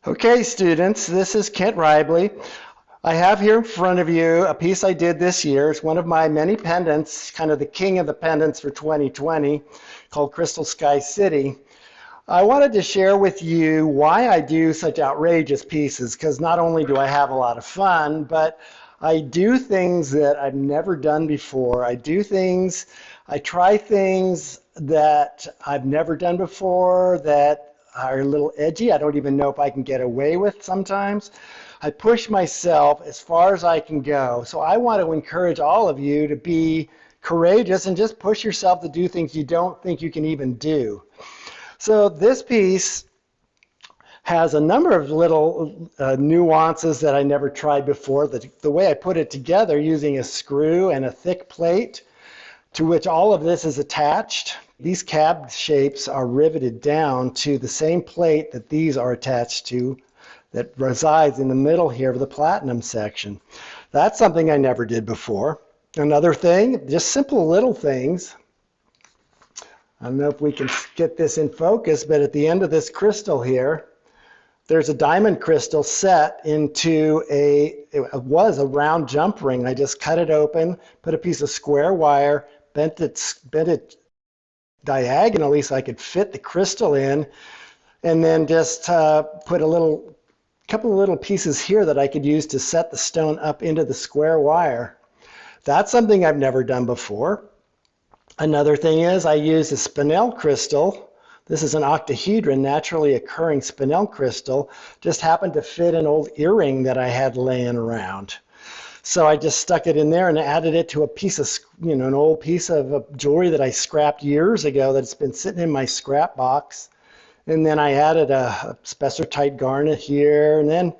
Okay, students, this is Kent Raible. I have here in front of you a piece I did this year. It's one of my many pendants, kind of the king of the pendants for 2020, called Crystal Sky City. I wanted to share with you why I do such outrageous pieces, because not only do I have a lot of fun, but I do things that I've never done before. I try things that I've never done before that are a little edgy. I don't even know if I can get away with sometimes. I push myself as far as I can go. So I want to encourage all of you to be courageous and just push yourself to do things you don't think you can even do. So this piece has a number of little nuances that I never tried before. The way I put it together using a screw and a thick plate to which all of this is attached. These cab shapes are riveted down to the same plate that these are attached to that resides in the middle here of the platinum section. That's something I never did before. Another thing, just simple little things. I don't know if we can get this in focus, but at the end of this crystal here, there's a diamond crystal set into it was a round jump ring. I just cut it open, put a piece of square wire, bent it diagonally so I could fit the crystal in, and then just put a couple of little pieces here that I could use to set the stone up into the square wire. That's something I've never done before. Another thing is I used a spinel crystal. This is an octahedron, naturally occurring spinel crystal. Just happened to fit an old earring that I had laying around. So I just stuck it in there and added it to a piece of, an old piece of jewelry that I scrapped years ago that's been sitting in my scrap box. And then I added a spessartite garnet here. And then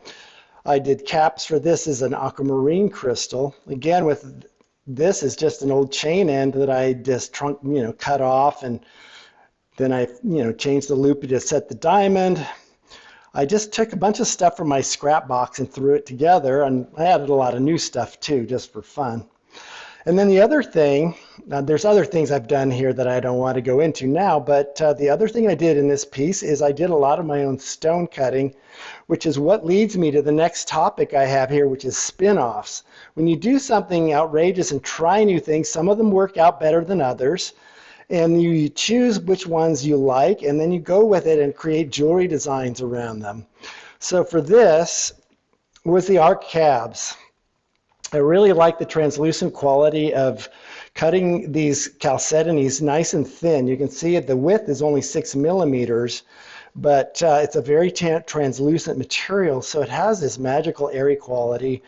I did caps for this as an aquamarine crystal. Again, with this is just an old chain end that I just cut off, and then I changed the loop to set the diamond. I just took a bunch of stuff from my scrap box and threw it together, and I added a lot of new stuff too, just for fun. And then the other thing, there's other things I've done here that I don't want to go into now, but the other thing I did in this piece is I did a lot of my own stone cutting, which is what leads me to the next topic I have here, which is spin-offs. When you do something outrageous and try new things, some of them work out better than others, and you choose which ones you like, and then you go with it and create jewelry designs around them. So for this was the arc cabs. I really like the translucent quality of cutting these chalcedonies nice and thin. You can see the width is only 6 millimeters, but it's a very translucent material, so it has this magical airy quality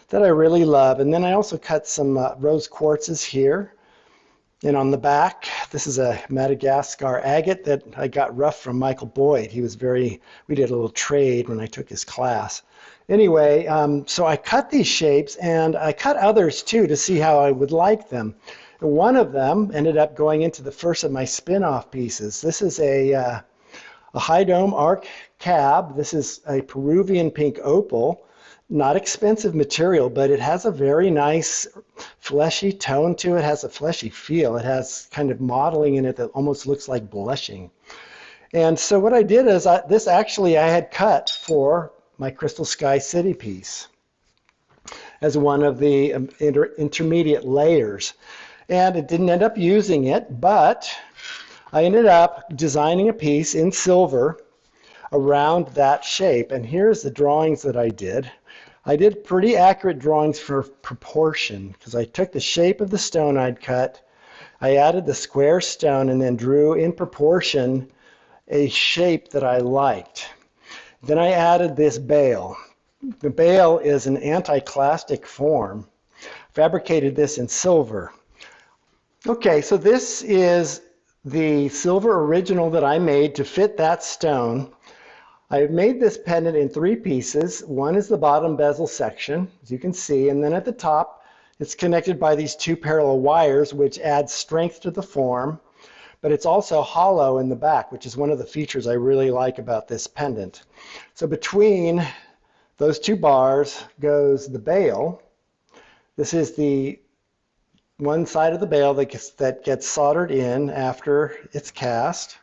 that I really love. And then I also cut some rose quartzes here. And on the back, this is a Madagascar agate that I got rough from Michael Boyd. We did a little trade when I took his class. Anyway, so I cut these shapes, and I cut others too to see how I would like them. And one of them ended up going into the first of my spin-off pieces. This is a high dome arc cab. This is a Peruvian pink opal. Not expensive material, but it has a very nice fleshy tone to it. It has a fleshy feel. It has kind of modeling in it that almost looks like blushing. And so what I did is this actually I had cut for my Crystal Sky City piece as one of the intermediate layers. And it didn't end up using it, but I ended up designing a piece in silver around that shape. And here's the drawings that I did. I did pretty accurate drawings for proportion because I took the shape of the stone I'd cut, I added the square stone, and then drew in proportion a shape that I liked. Then I added this bale. The bale is an anti-clastic form. Fabricated this in silver. Okay, so this is the silver original that I made to fit that stone. I made this pendant in 3 pieces. One is the bottom bezel section, as you can see, and then at the top it's connected by these 2 parallel wires, which add strength to the form, but it's also hollow in the back, which is one of the features I really like about this pendant. So between those 2 bars goes the bale. This is the one side of the bale that gets soldered in after it's cast.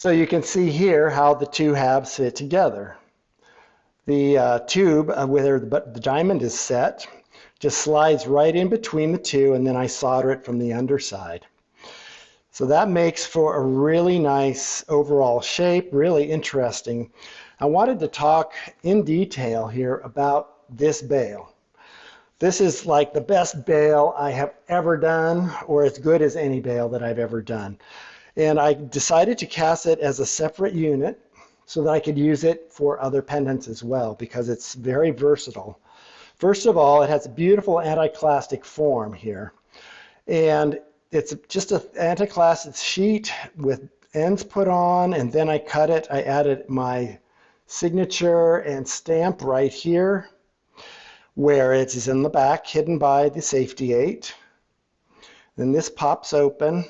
So you can see here how the 2 halves fit together. The tube where the diamond is set just slides right in between the two, and then I solder it from the underside. So that makes for a really nice overall shape, really interesting. I wanted to talk in detail here about this bale. This is like the best bale I have ever done, or as good as any bale that I've ever done. And I decided to cast it as a separate unit so that I could use it for other pendants as well, because it's very versatile. First of all, it has a beautiful anti-clastic form here. And it's just an anti-clastic sheet with ends put on, and then I cut it. I added my signature and stamp right here, where it is in the back, hidden by the safety 8. Then this pops open.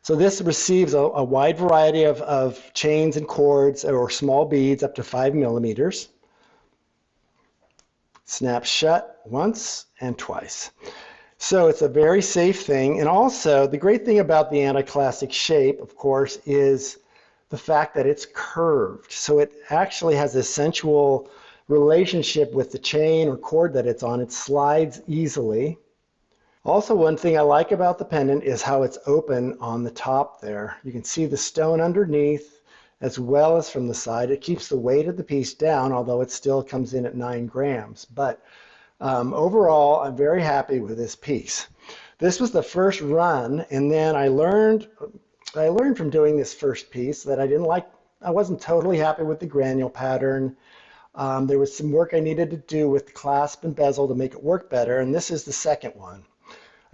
So this receives a wide variety of chains and cords or small beads up to 5 millimeters. Snaps shut once and twice. So it's a very safe thing. And also, the great thing about the anti-clastic shape, of course, is the fact that it's curved. So it actually has a sensual relationship with the chain or cord that it's on. It slides easily. Also, one thing I like about the pendant is how it's open on the top there. You can see the stone underneath as well as from the side. It keeps the weight of the piece down, although it still comes in at 9 grams. But overall, I'm very happy with this piece. This was the first run, and then I learned from doing this first piece that I wasn't totally happy with the granule pattern. There was some work I needed to do with the clasp and bezel to make it work better, and this is the second one.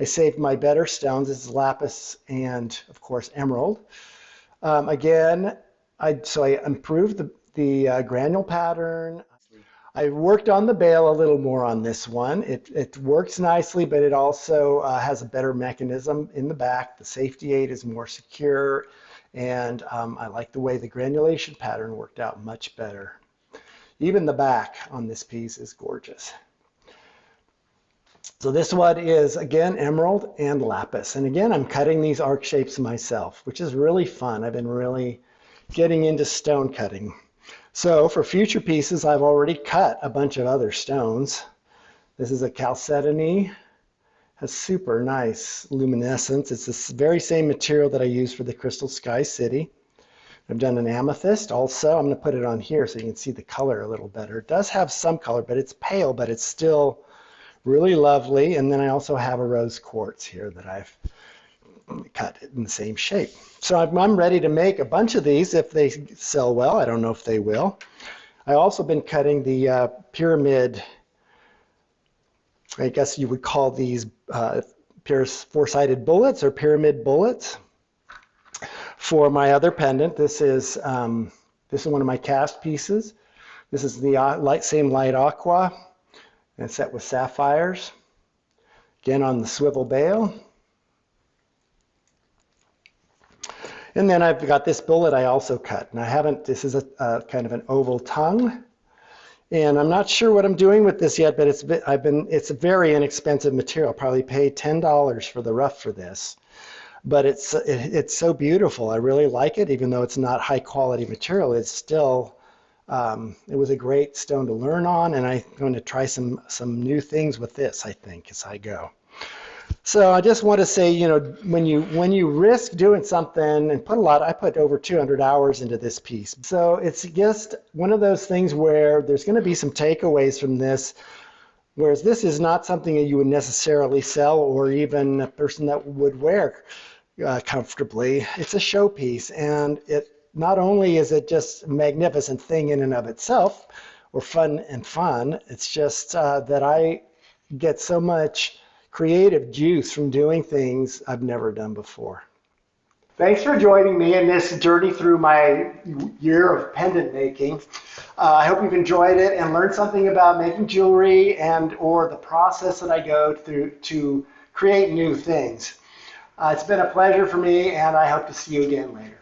I saved my better stones. This is lapis and, of course, emerald. Again, I improved the granule pattern. I worked on the bale a little more on this one. It works nicely, but it also has a better mechanism in the back. The safety 8 is more secure, and I like the way the granulation pattern worked out much better. Even the back on this piece is gorgeous. So this one is, again, emerald and lapis. And again, I'm cutting these arc shapes myself, which is really fun. I've been really getting into stone cutting. So for future pieces, I've already cut a bunch of other stones. This is a chalcedony. Has super nice luminescence. It's the very same material that I used for the Crystal Sky City. I've done an amethyst also. I'm going to put it on here so you can see the color a little better. It does have some color, but it's pale, but it's still really lovely. And then I also have a rose quartz here that I've cut in the same shape. So I'm ready to make a bunch of these if they sell well. I don't know if they will. I've also been cutting the pyramid, I guess you would call these four-sided bullets or pyramid bullets for my other pendant. This is one of my cast pieces. This is the same light aqua and set with sapphires. Again on the swivel bale. And then I've got this bullet I also cut. And this is a kind of an oval tongue. And I'm not sure what I'm doing with this yet, but it's a very inexpensive material. I'll probably pay $10 for the rough for this. But it's so beautiful. I really like it, even though it's not high quality material. It's still, it was a great stone to learn on, and I'm going to try some new things with this, I think, as I go. So I just want to say, you know, when you risk doing something and I put over 200 hours into this piece. So it's just one of those things where there's going to be some takeaways from this, whereas this is not something that you would necessarily sell or even a person that would wear comfortably. It's a showpiece, and it not only is it just a magnificent thing in and of itself, or fun, it's just that I get so much creative juice from doing things I've never done before. Thanks for joining me in this journey through my year of pendant making. I hope you've enjoyed it and learned something about making jewelry or the process that I go through to create new things. It's been a pleasure for me, and I hope to see you again later.